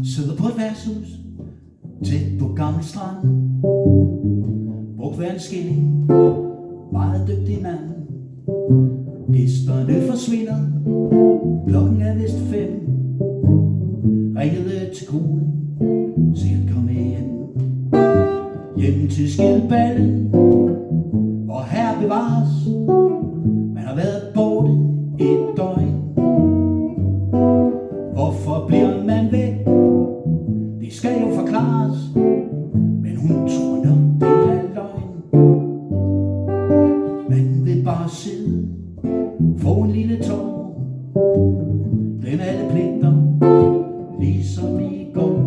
Sidder på et værtshus tæt på Gammel Strand. Brugt hver en skilling, meget dygtig mand. Gæsterne forsvinder, klokken er vist 5. Ringede til konen, sikkert kom hjem. Hjem til Skideballen, hvor her bevares. Man har været borte et døgn. Hvorfor bliver man væk? Det skal jo forklares, men hun tror nok det er løgn. Man vil bare sidde, få en lille tår, glem alle pligter, ligesom i går.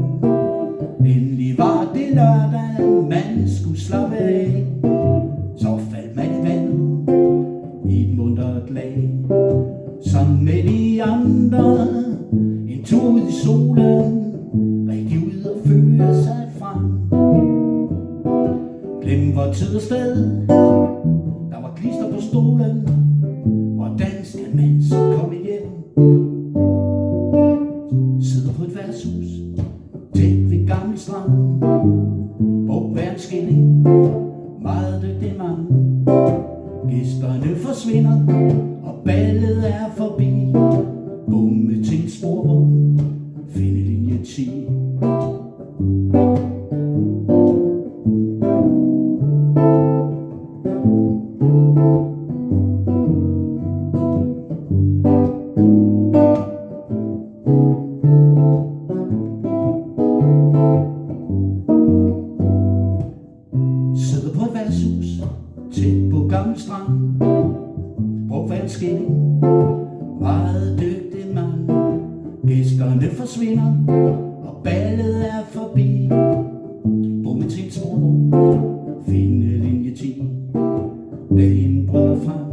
Endelig var det lørdag, man skulle slappe af. Så faldt man i vandet, i et muntert lag. Sammen med de andre, en tur ud i solen, rigtig ud og føre sig frem. Glem hvor tid og sted, der var klister på stolen. Hvordan skal man så komme hjem? Sidder på et værtshus tæt ved Gammel Strand. Brugt hver en skilling, meget dygtig mand. Gæsterne forsvinder, og ballet er forbi. Bumme til en sporvogn, finde linje 10. Sidder på et værtshus tæt på Gammel Strand. Brugt hver en skilling, meget dygtig mand. Gæsterne forsvinder, og ballet er forbi. Bumme til en sporvogn, finde linje 10. Dagen bryder frem,